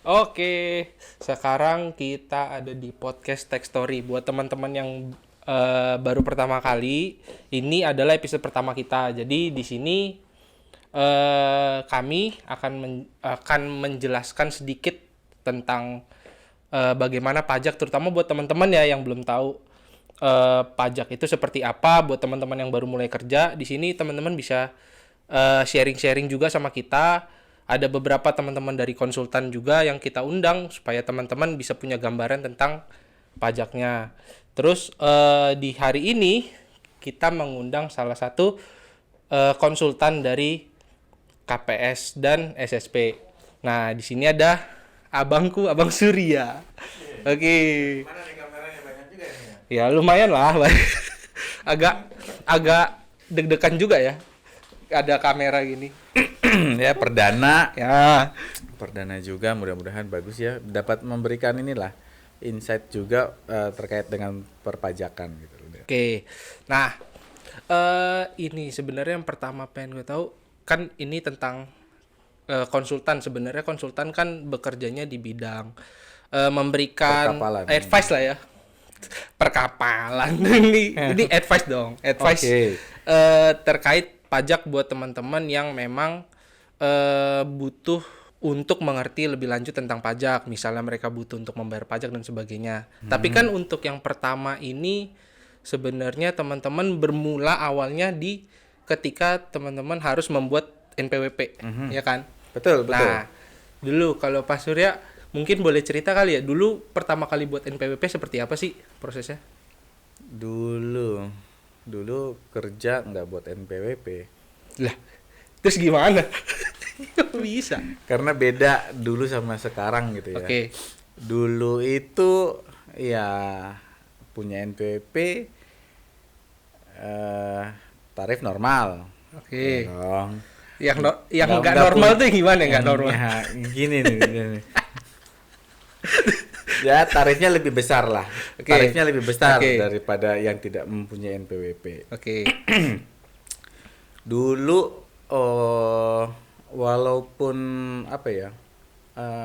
Oke, sekarang kita ada di podcast Tech Story. Buat teman-teman yang baru pertama kali, ini adalah episode pertama kita. Jadi di sini kami akan menjelaskan sedikit tentang bagaimana pajak, terutama buat teman-teman ya yang belum tahu pajak itu seperti apa. Buat teman-teman yang baru mulai kerja, di sini teman-teman bisa sharing-sharing juga sama kita. Ada beberapa teman-teman dari konsultan juga yang kita undang supaya teman-teman bisa punya gambaran tentang pajaknya. Terus di hari ini kita mengundang salah satu konsultan dari KPS dan SSP. Nah, di sini ada abangku, Abang Surya. Oke. Mana nih kameranya, banyak juga nih ya? Ya lumayan lah. agak deg-degan juga ya. Ada kamera gini. Ya perdana Ya. juga, mudah-mudahan bagus ya, dapat memberikan inilah insight juga terkait dengan perpajakan gitu. Oke. Nah, ini sebenarnya yang pertama pengen gue tahu kan ini tentang konsultan. Sebenarnya konsultan kan bekerjanya di bidang memberikan Perkapalan. advice lah ya. Perkapalan. ini advice dong. Advice Oke. terkait pajak buat teman-teman yang memang butuh untuk mengerti lebih lanjut tentang pajak. Misalnya mereka butuh untuk membayar pajak dan sebagainya. Tapi kan untuk yang pertama ini sebenarnya teman-teman bermula awalnya di ketika teman-teman harus membuat NPWP, ya kan? Betul. Nah, dulu kalau Pak Surya mungkin boleh cerita kali ya, dulu pertama kali buat NPWP seperti apa sih prosesnya? Dulu kerja nggak buat NPWP. Lah, terus gimana? Bisa. Karena beda dulu sama sekarang gitu ya. Oke. Dulu itu ya punya NPWP tarif normal. Oke. Ya dong. Yang Nggak nggak normal pun- tuh gimana nggak normal? Ya, gini nih. Ya tarifnya lebih besar lah. Oke. Tarifnya lebih besar Oke. daripada yang tidak mempunyai NPWP. Oke. Dulu walaupun apa ya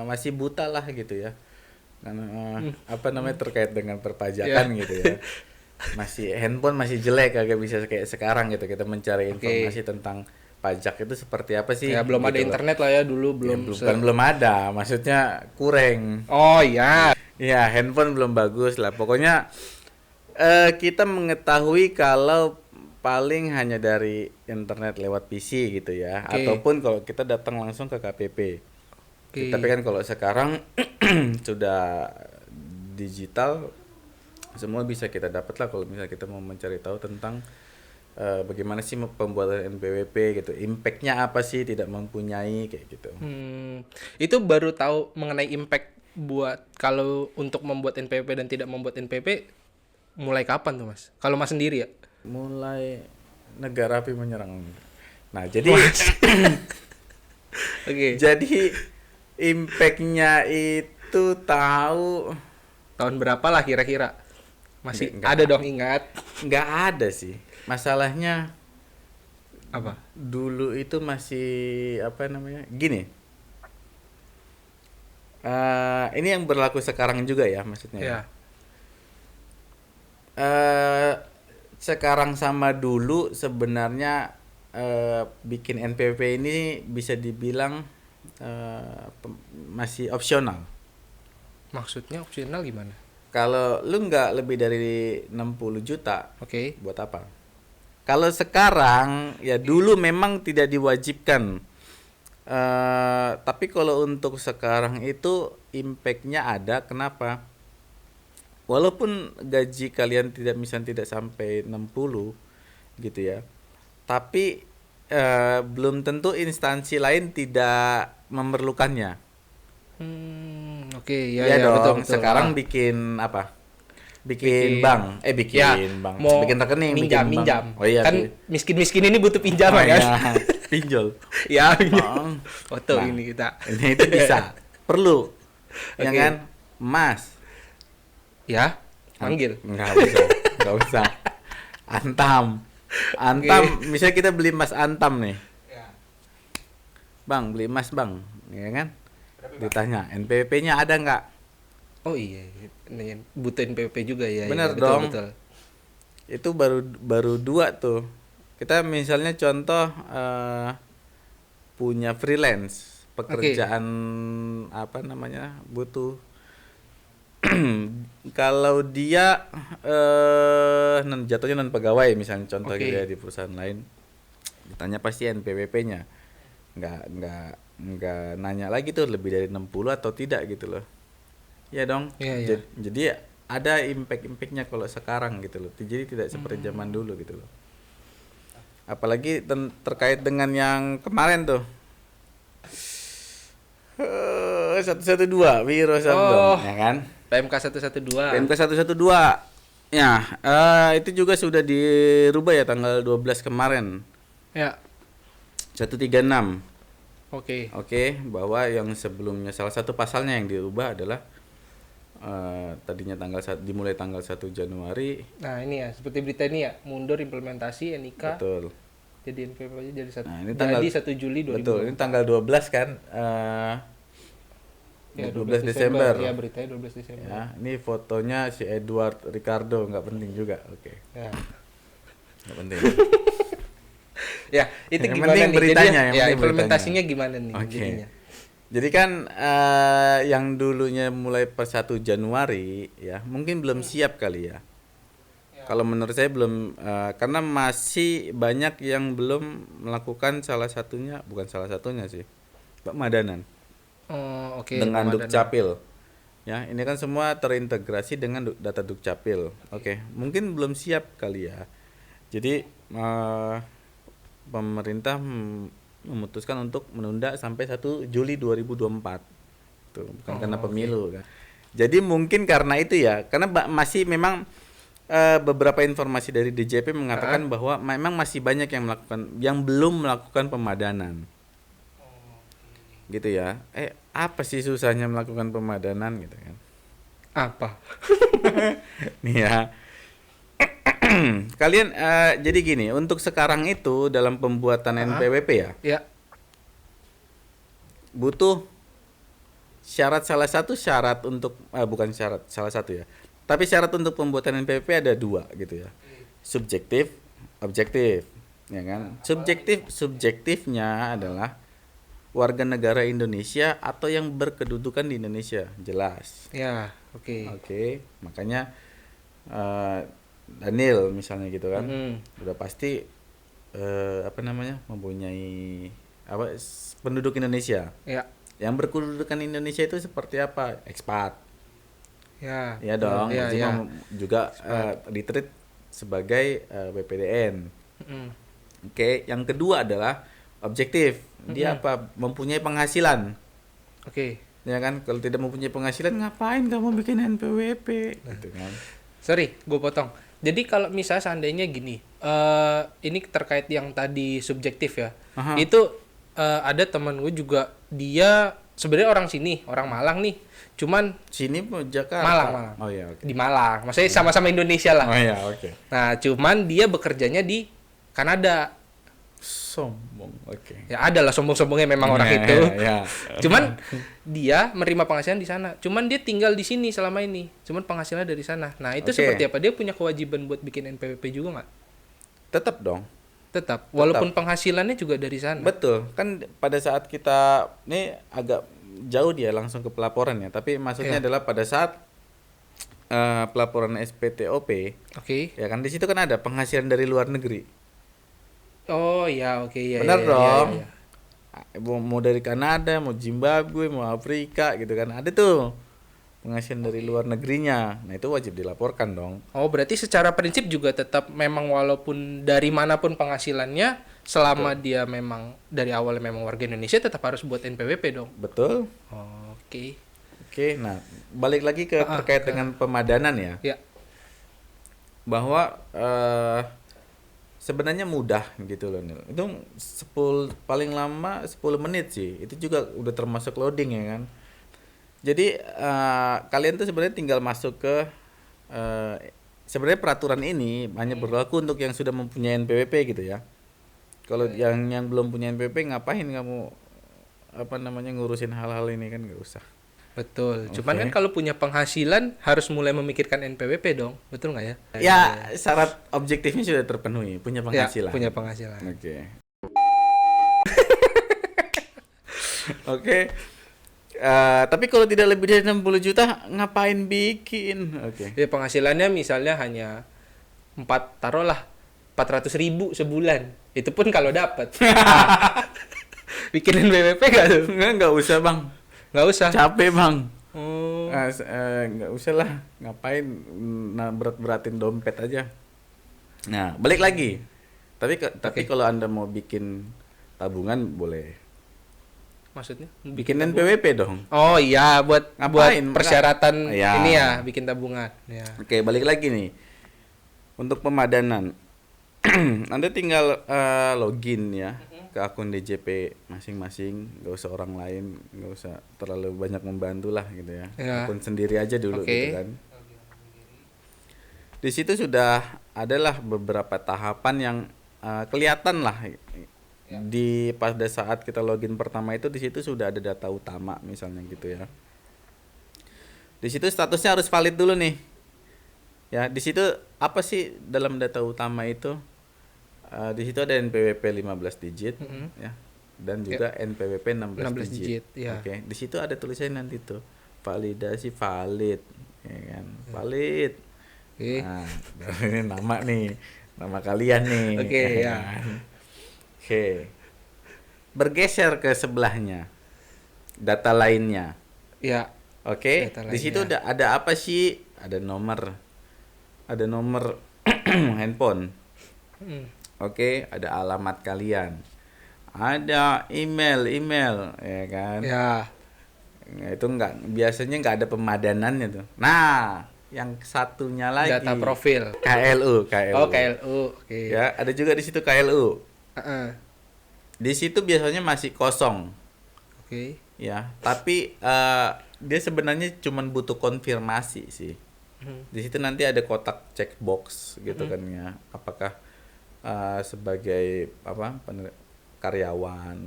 masih buta lah gitu ya. Apa namanya terkait dengan perpajakan gitu ya. Handphone masih jelek, kagak bisa kayak sekarang gitu kita mencari informasi tentang pajak itu seperti apa sih. Ya belum ada gitu loh. internet lah ya dulu Ya, belum. belum ada, maksudnya kurang. Oh ya. Ya, handphone belum bagus lah. Pokoknya kita mengetahui kalau paling hanya dari internet lewat PC gitu ya. Oke. Ataupun kalau kita datang langsung ke KPP. Oke. Tapi kan kalau sekarang sudah digital, semua bisa kita dapat lah kalau misalnya kita mau mencari tahu tentang bagaimana sih pembuatan NPWP gitu. Impact-nya apa sih tidak mempunyai kayak gitu. Itu baru tahu mengenai impact buat kalau untuk membuat NPWP dan tidak membuat NPWP mulai kapan tuh Mas? Kalau Mas sendiri ya? Mulai negara api menyerang. Nah, jadi Oke. jadi impact-nya itu tahu Tahun berapa lah kira-kira? Masih Nggak. ada dong ingat? nggak ada sih. Masalahnya Apa? dulu itu masih apa namanya? Gini. Ini yang berlaku sekarang juga ya maksudnya. Ya. Sekarang sama dulu sebenarnya bikin NPWP ini bisa dibilang masih opsional. Maksudnya opsional gimana? Kalau lu nggak lebih dari 60 juta, Oke. buat apa? Kalau sekarang ya dulu memang tidak diwajibkan. Tapi kalau untuk sekarang itu impact-nya ada. Kenapa? Walaupun gaji kalian tidak sampai 60 gitu ya. Tapi belum tentu instansi lain tidak memerlukannya. Oke, ya Iya ya dong. betul betul. Sekarang Ah, bikin apa? bikin Bikin bank. ya Bikin bank. mau Bikin rekening, minjam bikin bank. minjam. Oh iya Kan sih. miskin-miskin ini butuh Oh, pinjaman kan? iya. Pinjol. Ya, pinjam. Oh. Foto Nah, ini kita. Ini itu bisa. Perlu. Ya Oke. kan? Emas. Ya, manggil. Enggak usah. Enggak usah. Antam. Antam, misalnya kita beli emas antam nih. Ya. Bang, beli emas, Bang. Ya kan? Ditanya, NPWP-nya ada nggak? Oh iya, ini butuh NPWP juga ya. Bener ya, betul, dong. Betul. Itu baru dua tuh. Kita misalnya contoh punya freelance, pekerjaan apa namanya, butuh. Kalau dia jatuhnya non pegawai misalnya contoh Oke. gitu ya di perusahaan lain, ditanya pasti NPWP-nya. Nggak nanya lagi tuh lebih dari 60 atau tidak gitu loh. Ya dong. Iya, iya. Jadi ada impact-impactnya kalau sekarang gitu loh. Jadi tidak seperti zaman dulu gitu loh. Apalagi terkait dengan yang kemarin tuh. 112 Wiro Sabdong, ya kan? PMK 112. PMK 112. Ya, itu juga sudah dirubah ya tanggal 12 kemarin. Ya, 136. oke. Oke, bahwa yang sebelumnya salah satu pasalnya yang dirubah adalah tadinya dimulai tanggal 1 Januari. Nah, ini ya, seperti berita ini ya, mundur implementasi NIK Betul. jadi NPWP aja jadi Nah, ini tanggal 1 Juli 2020. Betul, ini tanggal 12 kan. Ya, 12 Desember. Ya, beritanya 12 Desember. Ya, ini fotonya si Edward Ricardo, nggak penting juga. Oke. Ya. Nggak penting. Ya, itu Yang gimana penting nih? beritanya, Jadi, yang ya, penting implementasinya gimana nih Oke. jadinya? Jadi kan yang dulunya mulai per 1 Januari ya, mungkin belum siap kali ya. Kalau menurut saya belum karena masih banyak yang belum melakukan bukan salah satunya sih. Pemadanan Oh, oke. dengan Ramadan. Dukcapil. Ya, ini kan semua terintegrasi dengan data Dukcapil. Oke, mungkin belum siap kali ya. Jadi pemerintah memutuskan untuk menunda sampai 1 Juli 2024. Tuh, bukan karena pemilu kan. Jadi mungkin karena itu ya, karena masih memang beberapa informasi dari DJP mengatakan bahwa memang masih banyak yang belum melakukan pemadanan. Gitu ya. Apa sih susahnya melakukan pemadanan gitu kan? Apa? Nih ya. Kalian jadi gini, untuk sekarang itu dalam pembuatan NPWP ya, Ya. butuh salah satu syarat untuk bukan syarat salah satu ya. Tapi syarat untuk pembuatan NPWP ada 2 gitu ya. Subjektif, objektif, ya kan? Subjektifnya adalah warga negara Indonesia atau yang berkedudukan di Indonesia, jelas. Ya, oke. Oke, makanya Daniel misalnya gitu kan, udah pasti mempunyai penduduk Indonesia. Ya. Yang berkedudukan Indonesia itu seperti apa? Ekspat. Ya. Ya dong, Ya, berarti ya. juga ditreat sebagai BPDN. Oke, yang kedua adalah objektif. Dia mempunyai penghasilan. Oke. Ya kan, kalau tidak mempunyai penghasilan ngapain kamu bikin NPWP gitu kan. Sorry, gue potong. Jadi kalau misalnya seandainya gini, ini terkait yang tadi subjektif ya. Aha. Itu ada teman gue juga, dia sebenarnya orang sini, orang Malang nih. Cuman Sini mau Jakarta. Malang. Oh iya, oke. Di Malang. Maksudnya sama-sama Indonesia lah. Oh iya, oke. Nah, cuman dia bekerjanya di Kanada. Sombong. Oke. Ya ada lah sombong-sombongnya memang orang itu. Ya. Cuman dia menerima penghasilan di sana. Cuman dia tinggal di sini selama ini. Cuman penghasilannya dari sana. Nah, itu Oke. seperti apa? Dia punya kewajiban buat bikin NPWP juga nggak? Tetap dong. Tetap. Walaupun penghasilannya juga dari sana. Betul. Kan pada saat kita ini agak jauh dia langsung ke pelaporan ya, tapi maksudnya Iya. adalah pada saat pelaporan SPTOP, Oke. ya kan di situ kan ada penghasilan dari luar negeri. Oh iya, oke ya. Benar dong. Mau dari Kanada, mau Zimbabwe, mau Afrika gitu kan. Ada tuh penghasilan dari luar negerinya. Nah, itu wajib dilaporkan dong. Oh, berarti secara prinsip juga tetap memang walaupun dari manapun penghasilannya selama dia memang dari awalnya memang warga Indonesia tetap harus buat NPWP dong. Betul. Oke. Oke, nah balik lagi ke terkait dengan pemadanan ya. Ya. Bahwa sebenarnya mudah gitu loh Nil. Itu paling lama 10 menit sih. Itu juga udah termasuk loading ya kan. Jadi kalian tuh sebenarnya tinggal masuk ke sebenarnya peraturan ini hanya berlaku untuk yang sudah mempunyai NPWP gitu ya. Kalau yang belum punya NPWP ngapain kamu ngurusin hal-hal ini kan nggak usah. Betul. Cuman kan kalau punya penghasilan harus mulai memikirkan NPWP dong. Betul nggak ya? Ya, syarat objektifnya sudah terpenuhi, punya penghasilan. Ya, punya penghasilan. Oke. Oke. Tapi kalau tidak lebih dari 60 juta ngapain bikin? Oke. Ya penghasilannya misalnya hanya 400.000 sebulan. Itu pun kalau dapat. Bikin NPWP nggak tuh? Nggak usah bang. Nggak usah. Capek bang. Oh. Nggak usah lah. Ngapain berat-beratin dompet aja. Nah balik lagi. Tapi kalau Anda mau bikin tabungan boleh. Maksudnya? Bikin NPWP dong. Oh iya, buat Ngapain? persyaratan Ya. ini ya, bikin tabungan. Ya. Oke, balik lagi nih. Untuk pemadanan. Anda tinggal login ya ke akun DJP masing-masing, nggak usah orang lain, nggak usah terlalu banyak membantu lah gitu ya. Ya. Akun sendiri aja dulu Oke. gitu kan. Di situ sudah adalah beberapa tahapan yang kelihatan lah. Pada saat kita login pertama itu di situ sudah ada data utama misalnya gitu ya. Di situ statusnya harus valid dulu nih. Ya, di situ apa sih dalam data utama itu? Di situ ada NPWP 15 digit ya. Dan juga NPWP 16 digit. Ya. Oke, di situ ada tulisannya nanti tuh validasi valid ya kan. Valid. Oke. Nah, ini nama nih. Nama kalian nih. Oke, ya. kan? Oke. Bergeser ke sebelahnya. Data lainnya. Ya. Oke. Data Di situ lainnya. ada apa sih? Ada nomor handphone. Oke, ada alamat kalian. Ada email ya kan? Ya. Nah, itu biasanya nggak ada pemadanannya tuh. Nah, yang satunya lagi Data profil. KLU. Oh, KLU. Oke. Ya, ada juga di situ KLU. Di situ biasanya masih kosong. Oke. Ya, tapi dia sebenarnya cuma butuh konfirmasi sih. Di situ nanti ada kotak checkbox gitu kan ya. Apakah sebagai karyawan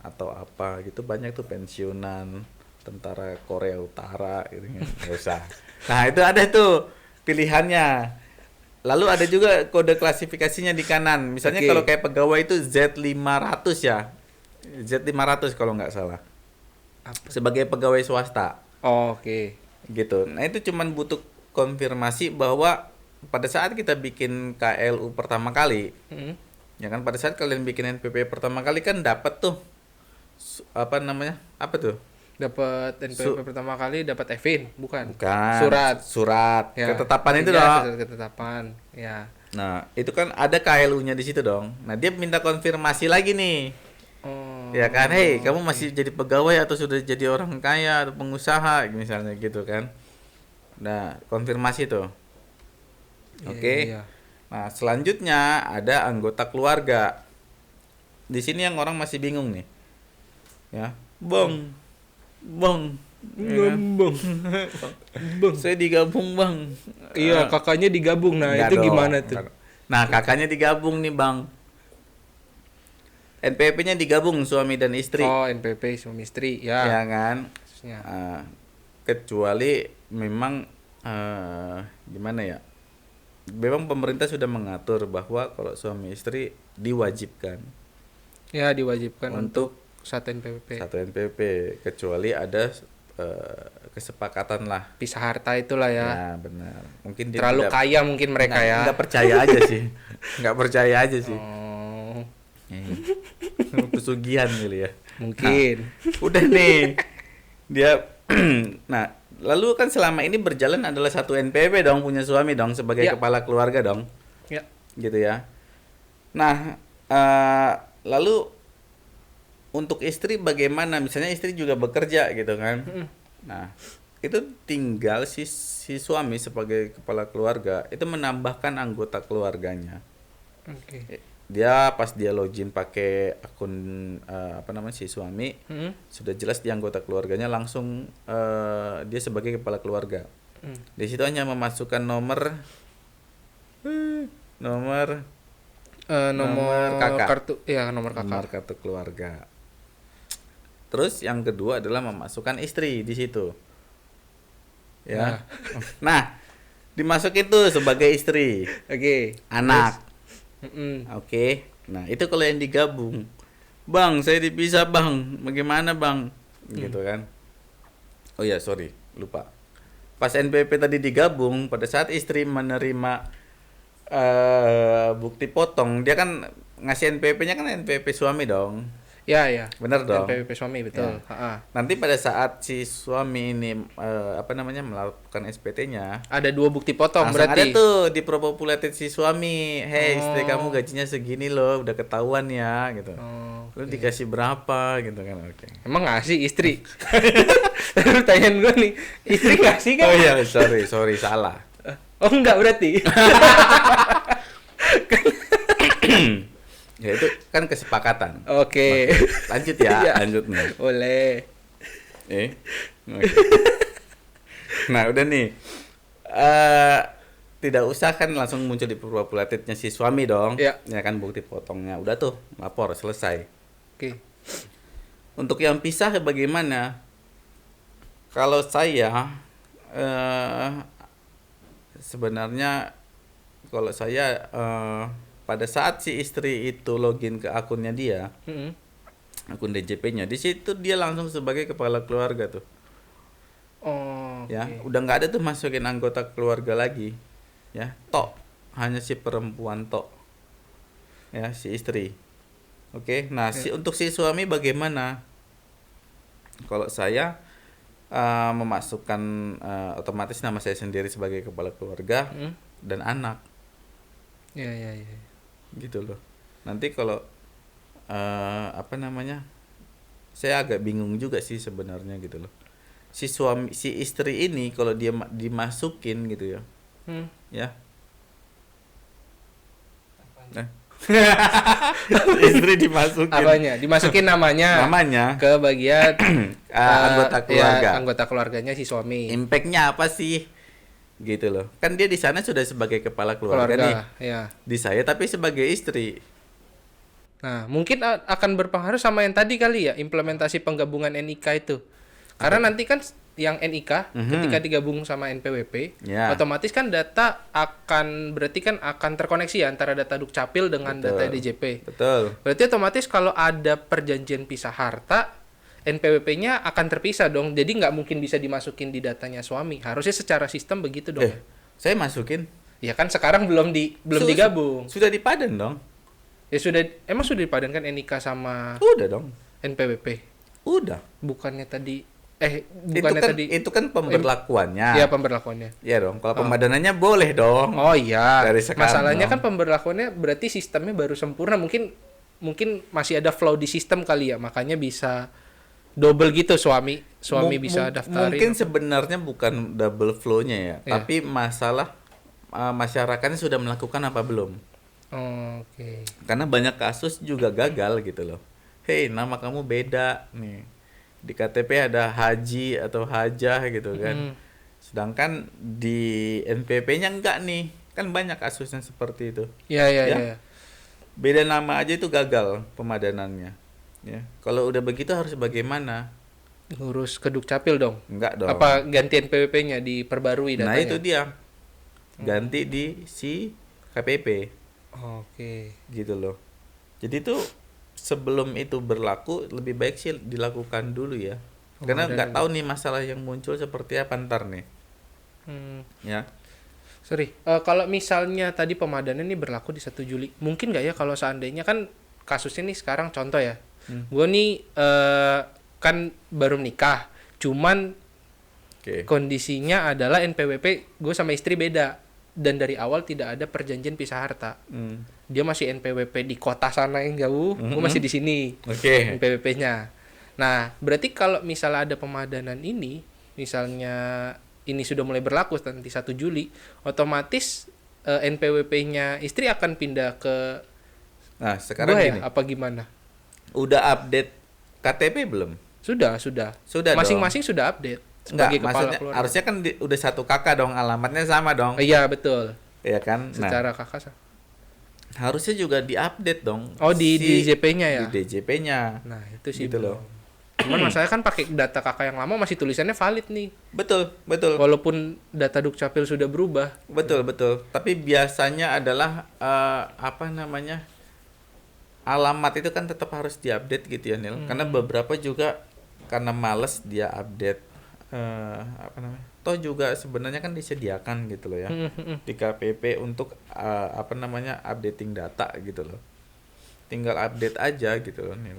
atau apa gitu, banyak tuh pensiunan tentara Korea Utara gitu kan. Nggak usah. Nah, itu ada tuh pilihannya. Lalu ada juga kode klasifikasinya di kanan. Misalnya kalau kayak pegawai itu Z500 ya. Z500 kalau nggak salah. Apa? Sebagai pegawai swasta. Oh, oke. Gitu. Nah, itu cuman butuh konfirmasi bahwa pada saat kita bikin KLU pertama kali, ya kan, pada saat kalian bikin NPWP pertama kali kan dapat tuh apa tuh? Dapat NPWP pertama kali dapat EVIN, bukan? Bukan. Surat Ya. ketetapan itu Ya, dong. surat ketetapan. Ya. Nah, itu kan ada KLU-nya di situ dong. Nah, dia minta konfirmasi lagi nih. Oh. Ya kan, hey, kamu masih jadi pegawai atau sudah jadi orang kaya atau pengusaha misalnya gitu kan. Nah, konfirmasi tuh. Oke. Iya. Nah, selanjutnya ada anggota keluarga. Di sini yang orang masih bingung nih. Ya, Bang. Ya kan? Bang. Saya digabung, Bang. Iya, kakaknya digabung. Nah, Enggak itu dong. gimana tuh? Nah, kakaknya digabung nih, Bang. NPWP-nya digabung suami dan istri. Oh, NPWP suami istri. Ya Ya. kan? Khususnya. Kecuali memang gimana ya? Memang pemerintah sudah mengatur bahwa kalau suami istri diwajibkan Ya, diwajibkan untuk satu NPWP. satu NPWP, kecuali ada kesepakatan lah. Pisah harta itulah ya. Ya, benar. Mungkin dia Terlalu tidak- kaya mungkin mereka ya. nggak percaya aja sih. Nggak percaya aja sih. Oh, Pesugihan kali ya. mungkin. Udah nih. Dia nah, lalu kan selama ini berjalan adalah satu NPWP dong, punya suami dong sebagai Ya. kepala keluarga dong. Ya. Gitu ya. Nah, lalu untuk istri bagaimana? Misalnya istri juga bekerja gitu kan. Nah, itu tinggal si suami sebagai kepala keluarga itu menambahkan anggota keluarganya. Oke. Dia pas dia login pakai akun si suami, sudah jelas di anggota keluarganya langsung dia sebagai kepala keluarga. Di situ hanya memasukkan nomor Nomor kakak. kartu, ya nomor Nomor kakak. kartu keluarga. Terus yang kedua adalah memasukkan istri di situ. Ya. Nah, dimasukin tuh sebagai istri, Oke. anak. Mm-mm. Oke. Nah, itu kalau yang digabung. Bang, saya dipisah, Bang. Bagaimana, Bang? Gitu kan. Oh ya, sorry, lupa. Pas NPWP tadi digabung, pada saat istri menerima bukti potong, dia kan ngasih NPWP-nya kan NPWP suami dong. Ya, ya. Bener dong. NPWP suami betul. Ya. Nanti pada saat si suami ini melakukan SPT-nya, Ada 2 bukti potong langsung berarti. ada tuh dipopulated si suami. Hei, istri kamu Oh. gajinya segini loh, udah ketahuan ya gitu. Oh, Lu dikasih berapa gitu kan. Oke. emang ngasih istri? Lu tanyain gue nih, istri ngasih kan? Oh iya, sorry salah. Oh enggak berarti. Ya itu kan kesepakatan. Oke. Lanjut ya, Iya. lanjut nih. Boleh. Oke. Nah, udah nih. Tidak usah kan langsung muncul di populatednya si suami dong. Iya. Ya kan bukti potongnya. Udah tuh, lapor selesai. Oke. Untuk yang pisah bagaimana? Kalau saya sebenarnya kalau saya pada saat si istri itu login ke akunnya dia, Mm-mm. akun DJP-nya, di situ dia langsung sebagai kepala keluarga tuh. Oh, Ya, oke. udah nggak ada tuh masukin anggota keluarga lagi. Ya, tok hanya si perempuan tok. Ya, si istri. Oke. Nah, untuk si suami bagaimana? Kalau saya memasukkan otomatis nama saya sendiri sebagai kepala keluarga Mm. dan anak Ya, ya, ya. gitu loh. Nanti kalau saya agak bingung juga sih sebenarnya gitu loh. Si istri ini kalau dia dimasukin gitu ya. Hmm. Ya. Istri dimasukin Apanya? Dimasukin namanya namanya ke bagian anggota keluarga. ya, anggota keluarganya si suami. Impact-nya apa sih? Gitu loh. Kan dia di sana sudah sebagai kepala keluarga nih. Ya. Di saya tapi sebagai istri. Nah, mungkin akan berpengaruh sama yang tadi kali ya, implementasi penggabungan NIK itu. Karena nanti kan yang NIK ketika digabung sama NPWP, Ya. otomatis kan data berarti kan akan terkoneksi ya antara data Dukcapil dengan Betul. data DJP. Betul. Berarti otomatis kalau ada perjanjian pisah harta, NPWP-nya akan terpisah dong. Jadi nggak mungkin bisa dimasukin di datanya suami. Harusnya secara sistem begitu dong. Saya masukin. Ya kan sekarang belum digabung. Sudah di Padan dong. Ya emang sudah dipadankan NIK sama Udah dong. NPWP. Udah. Bukannya tadi Itu kan pemberlakuannya. ya pemberlakuannya. Iya dong. Kalau pemadanannya boleh dong. Oh iya. Dari sekarang Masalahnya dong. kan pemberlakuannya berarti sistemnya baru sempurna. Mungkin masih ada flow di sistem kali ya. Makanya bisa double gitu suami bisa daftarin. Mungkin sebenarnya bukan double flow-nya ya, Iya. tapi masalah masyarakatnya sudah melakukan apa belum? Oh, oke. Karena banyak kasus juga gagal gitu loh. Hei, nama kamu beda nih. Di KTP ada Haji atau Hajah gitu kan. Sedangkan di NPP-nya enggak nih. Kan banyak kasusnya seperti itu. Iya. Ya. Beda nama aja itu gagal pemadanannya. Ya. Kalau udah begitu harus bagaimana? Ngurus ke Dukcapil dong. Enggak dong. Apa ganti NPWP-nya diperbarui datanya? Nah, itu dia. Ganti di si KPP Oke. gitu loh. Jadi tuh sebelum itu berlaku lebih baik sih dilakukan dulu ya. Karena nggak tahu nih masalah yang muncul seperti apa ntar nih. Ya. Sorry, kalau misalnya tadi pemadanan ini berlaku di 1 Juli, mungkin nggak ya kalau seandainya kan kasusnya nih sekarang contoh ya, gue nih kan baru menikah, cuman Oke. kondisinya adalah NPWP gue sama istri beda dan dari awal tidak ada perjanjian pisah harta. Hmm. Dia masih NPWP di kota sana yang jauh, gue masih di sini. Oke. NPWP-nya. Nah, berarti kalau misalnya ada pemadanan ini, misalnya ini sudah mulai berlaku nanti 1 Juli, otomatis NPWP-nya istri akan pindah ke Nah, sekarang gua gini. apa gimana? Udah update KTP belum? Sudah. Sudah dong. Masing-masing sudah update Enggak, sebagai kepala maksudnya keluarga. harusnya kan udah satu kakak dong, alamatnya sama dong. Iya, betul. Iya kan? Nah, Secara kakak. harusnya juga diupdate dong. Oh, di DJP-nya ya? Di DJP-nya. Nah, itu sih Gitu belum. loh. Cuman masalahnya kan pakai data kakak yang lama masih tulisannya valid nih. Betul. Walaupun data Dukcapil sudah berubah. Betul. Tapi biasanya adalah apa namanya? Alamat itu kan tetap harus diupdate gitu ya, Nil. Karena beberapa juga karena males dia update apa namanya? Toh juga sebenarnya kan disediakan gitu loh ya. Di KPP untuk apa namanya? Updating data gitu loh. Tinggal update aja gitu loh, Nil.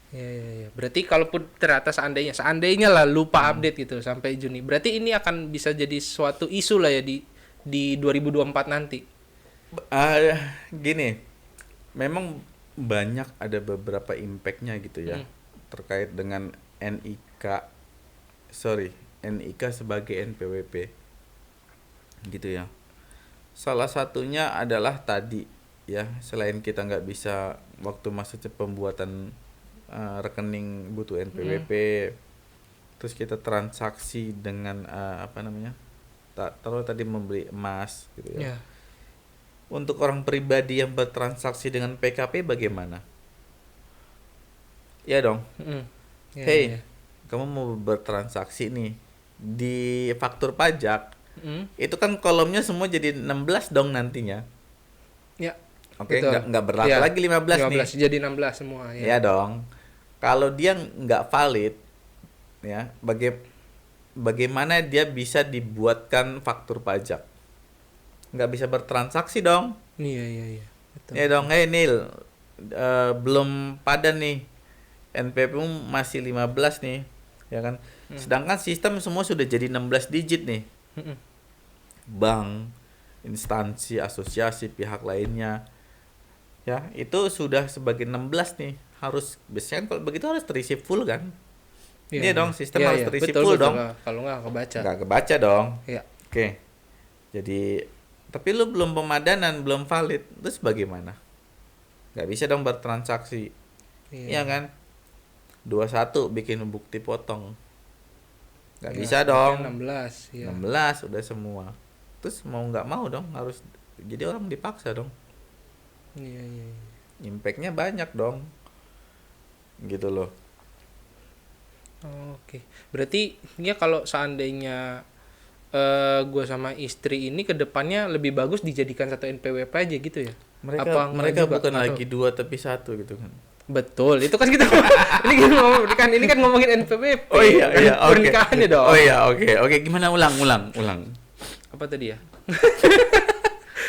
Ya. Berarti kalaupun ternyata seandainya lah lupa update gitu sampai Juni. Berarti ini akan bisa jadi suatu isu lah ya di 2024 nanti. Gini. Memang banyak ada beberapa impact-nya gitu ya. Terkait dengan NIK sebagai NPWP gitu ya. Salah satunya adalah tadi ya, selain kita nggak bisa waktu masa pembuatan rekening butuh NPWP, terus kita transaksi dengan apa namanya, taruh tadi membeli emas gitu ya. Untuk orang pribadi yang bertransaksi dengan PKP bagaimana? Ya dong. Hey, kamu mau bertransaksi nih di faktur pajak, itu kan kolomnya semua jadi 16 dong nantinya. Ya. Oke, nggak berlaku lagi 15 nih. Jadi 16 semua. Ya dong. Kalau dia nggak valid, ya bagaimana dia bisa dibuatkan faktur pajak? Nggak bisa bertransaksi dong. Iya. Betul. Ya dong, Nil, belum pada nih, NPWP masih 15 nih, ya kan? Sedangkan sistem semua sudah jadi 16 digit nih. Bank, instansi, asosiasi, pihak lainnya, ya itu sudah sebagai 16 nih. Harus biasanya kalau begitu harus terisi full kan? Iya dong, sistem harus terisi full dong. Kalau nggak kebaca. Nggak kebaca dong. Iya. Oke. Jadi, tapi lu belum pemadanan, belum valid, terus bagaimana? Nggak bisa dong bertransaksi. Iya kan? 21 bikin bukti potong. Nggak bisa dong. 16, ya. 16 udah semua. Terus mau nggak mau dong harus, jadi orang dipaksa dong. Iya. Impact-nya banyak dong. Gitu loh. Oke. Berarti ya kalau seandainya gue sama istri ini kedepannya lebih bagus dijadikan satu NPWP aja gitu ya? Mereka bukan lagi 2 tapi 1 gitu kan. Betul, itu kan kita ini kan ngomongin NPWP. Oh iya, oke. Pernikahannya dong. Oh iya, oke. Gimana ulang. Apa tadi ya?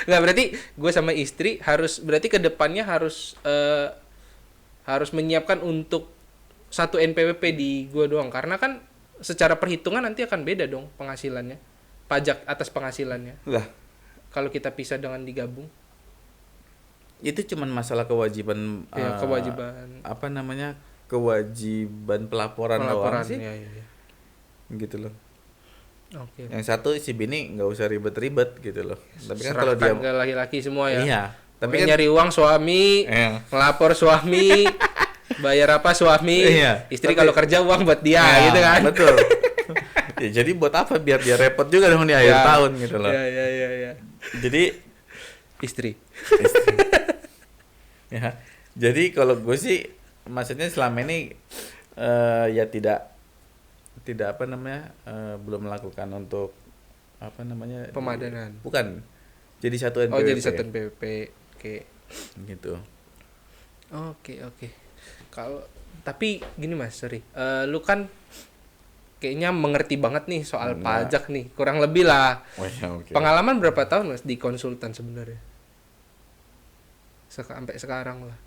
Nggak, berarti gue sama istri berarti kedepannya harus menyiapkan untuk satu NPWP di gue doang, karena kan secara perhitungan nanti akan beda dong penghasilannya, pajak atas penghasilannya. Lah, kalau kita pisah dengan digabung. Itu cuman masalah kewajiban kewajiban apa namanya? Kewajiban pelaporan doang sih. Iya. Gitu loh. Oke. Yang satu si bini nggak usah ribet-ribet gitu loh. Tapi kan kalau serahkan dia ke laki-laki semua ya. Iya. Tapi kan kan nyari uang suami, ngelapor suami, bayar apa suami, istri kalau kerja uang buat dia gitu kan. Betul. Ya, jadi buat apa biar dia repot juga dong di akhir tahun gitu loh. Iya. Jadi istri. Ya. Jadi kalau gue sih maksudnya selama ini ya tidak apa namanya belum melakukan untuk apa namanya pemadanan. Bukan. Jadi satu NPWP. Oh, jadi satu NPWP. Oke. Gitu. Oke. Kalau tapi gini Mas, sorry. Lu kan kayaknya mengerti banget nih soal pajak nih. Kurang lebih lah. Oh, ya, okay. Pengalaman berapa tahun Mas di konsultan sebenarnya? Sampai sekarang lah.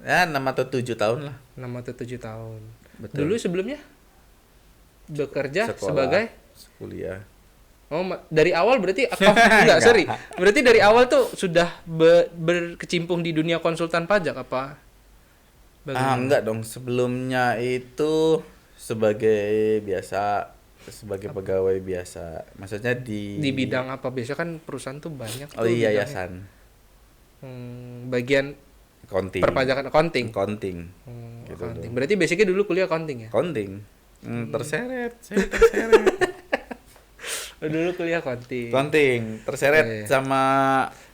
Ya 6 atau 7 tahun lah. 6 atau 7 tahun. Betul. Dulu sebelumnya bekerja sekolah, sebagai kuliah. Oh, dari awal berarti enggak, sorry. Berarti dari awal tuh sudah berkecimpung di dunia konsultan pajak apa? Bagaimana? Enggak dong. Sebelumnya itu sebagai biasa, sebagai pegawai biasa. Maksudnya Di bidang apa? Biasa kan perusahaan tuh banyak Oh tuh iya, bidangnya. yayasan Bagian accounting. perpajakan accounting. Accounting. Gitu Accounting. dong. Berarti basicnya dulu kuliah accounting ya? Accounting. Terseret, saya terseret. Oh, dulu kuliah accounting. Accounting, terseret Iya, iya.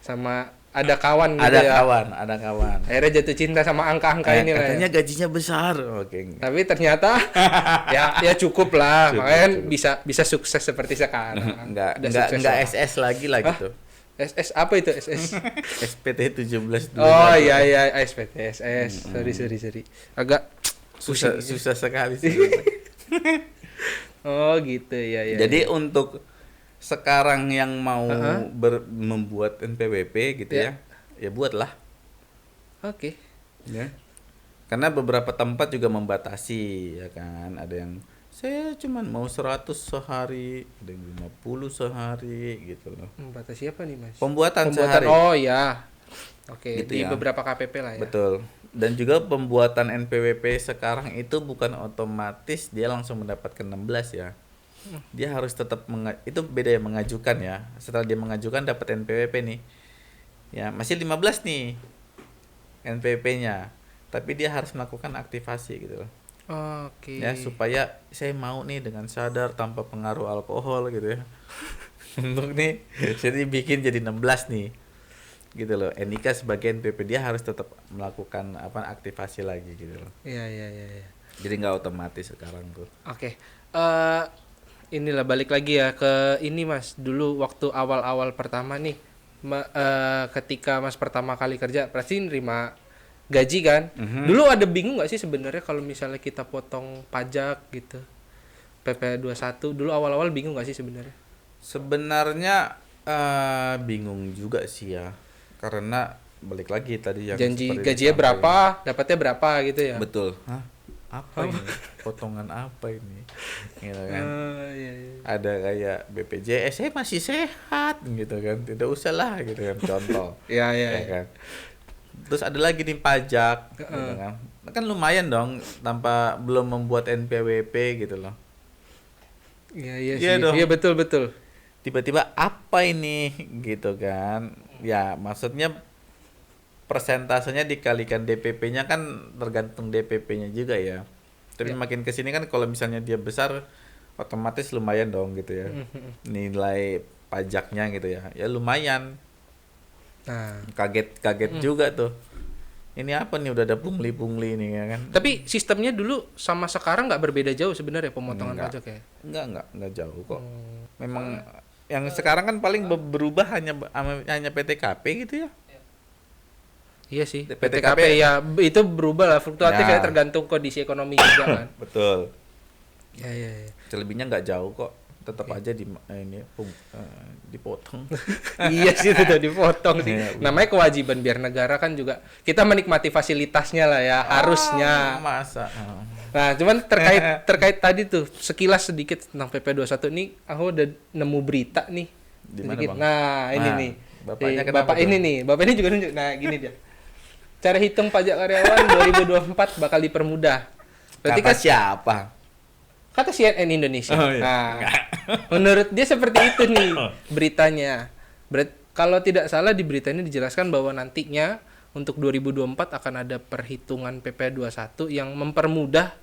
sama Ada kawan gitu ada ya. ada kawan. Akhirnya jatuh cinta sama angka-angka ini lah Katanya ya. gajinya besar. Oke. Tapi ternyata ya cukup lah. Cukup, Makanya kan cukup. bisa sukses seperti sekarang. Enggak Udah sukses enggak lah. SS lagi lah gitu. SS apa itu SS? SPT 17 Oh iya iya SPT SS. Sorry. Agak susah pusing. susah sekali sih. Oh gitu ya. Jadi untuk sekarang yang mau membuat NPWP gitu Ya. ya buatlah Oke. ya. Karena beberapa tempat juga membatasi ya kan. Ada yang saya cuman mau 100 sehari, ada yang 50 sehari gitu loh. Membatasi apa nih Mas? Pembuatan sehari. Oh ya. Oke, Gitu di ya. beberapa KPP lah ya. Betul. Dan juga pembuatan NPWP sekarang itu bukan otomatis dia langsung mendapatkan 16 ya. Dia harus tetap itu beda ya mengajukan ya. Setelah dia mengajukan dapat NPWP nih. Ya, masih 15 nih NPWP-nya. Tapi dia harus melakukan aktivasi gitu loh. Oke. Ya, supaya saya mau nih dengan sadar tanpa pengaruh alkohol gitu ya. Untuk nih jadi bikin jadi 16 nih. Gitu loh. NIK sebagai NPWP dia harus tetap melakukan aktivasi lagi gitu loh. Iya. Jadi nggak otomatis sekarang tuh. Oke. Inilah balik lagi ya ke ini Mas. Dulu waktu awal-awal pertama nih ketika Mas pertama kali kerja pasti nerima gaji kan. Dulu ada bingung nggak sih sebenarnya kalau misalnya kita potong pajak gitu. PP 21 dulu awal-awal bingung nggak sih sebenarnya? Sebenarnya bingung juga sih ya. Karena balik lagi tadi yang Janji seperti gajinya disampaikan. berapa, dapatnya berapa gitu ya. Betul. Hah? Apa ini? Potongan apa ini? Gitu kan. Iya. Ada kayak BPJS saya masih sehat gitu kan. Tidak usah lah gitu kan contoh. Iya. Ya kan. Terus ada lagi nih pajak gitu kan. Kan lumayan dong tanpa belum membuat NPWP gitu loh. Iya Iya sih. dong. Iya betul. Tiba-tiba apa ini gitu kan. Ya maksudnya persentasenya dikalikan DPP-nya kan tergantung DPP-nya juga ya. Tapi makin kesini kan kalau misalnya dia besar otomatis lumayan dong gitu ya. Nilai pajaknya gitu ya. Ya lumayan. Nah, Kaget juga tuh. Ini apa nih udah ada pungli-pungli nih ya kan. tapi sistemnya dulu sama sekarang nggak berbeda jauh sebenarnya pemotongan Enggak. pajak ya. Enggak jauh kok. Memang yang sekarang kan paling berubah hanya PTKP gitu ya. Iya sih. PTKP PTKP ya itu berubah lah fluktuatif Ya. ya tergantung kondisi ekonomi juga kan. Betul. Iya. Selebihnya nggak jauh kok. Tetap aja dipotong. Iya sih itu udah dipotong sih. Iya, Namanya kewajiban biar negara kan juga kita menikmati fasilitasnya lah ya harusnya. Masa. Nah, cuman terkait tadi tuh sekilas sedikit tentang PP21 ini aku udah nemu berita nih. Di mana, Sedikit. Bang? Nah, ini Nah, nih. bapaknya Di- kenapa Bapak tuh? ini nih. Bapak ini juga nunjuk. Nah, gini dia. Cara hitung pajak karyawan 2024 bakal dipermudah. Berarti Kata kan siapa? kata CNN Indonesia. Oh, iya. Nah, menurut dia seperti itu nih beritanya. Kalau tidak salah di berita ini dijelaskan bahwa nantinya untuk 2024 akan ada perhitungan PP21 yang mempermudah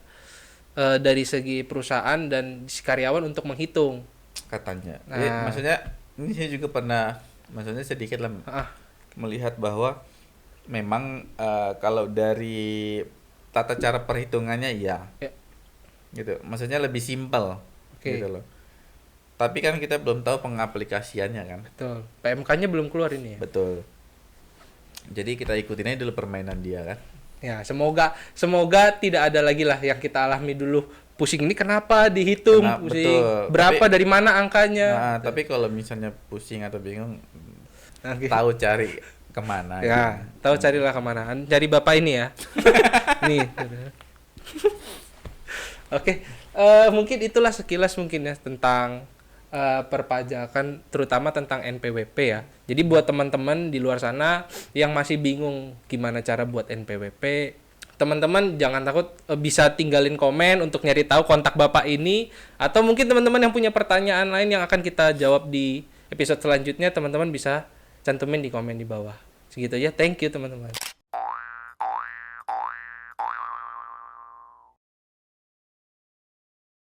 dari segi perusahaan dan si karyawan untuk menghitung. Katanya. Nah. Jadi, maksudnya ini saya juga pernah maksudnya sedikit lah melihat bahwa memang kalau dari tata cara perhitungannya iya. Ya. Gitu. Maksudnya lebih simpel Oke. gitu loh. Tapi kan kita belum tahu pengaplikasiannya kan. Betul. PMK-nya belum keluar ini ya. Betul. Jadi kita ikutin aja dulu permainan dia kan. Ya, semoga tidak ada lagi lah yang kita alami dulu. Pusing ini kenapa dihitung? Pusing. Betul. Berapa Tapi- dari mana angkanya? Nah, tapi kalau misalnya pusing atau bingung Oke. tahu cari kemana Ya, gitu. tahu carilah kemana. Cari bapak ini ya. Nih. Oke, mungkin itulah sekilas mungkin ya tentang perpajakan terutama tentang NPWP ya. Jadi buat teman-teman di luar sana yang masih bingung gimana cara buat NPWP, teman-teman jangan takut, bisa tinggalin komen untuk nyari tahu kontak Bapak ini, atau mungkin teman-teman yang punya pertanyaan lain yang akan kita jawab di episode selanjutnya, teman-teman bisa cantumin di komen di bawah. Segitu ya. Thank you teman-teman.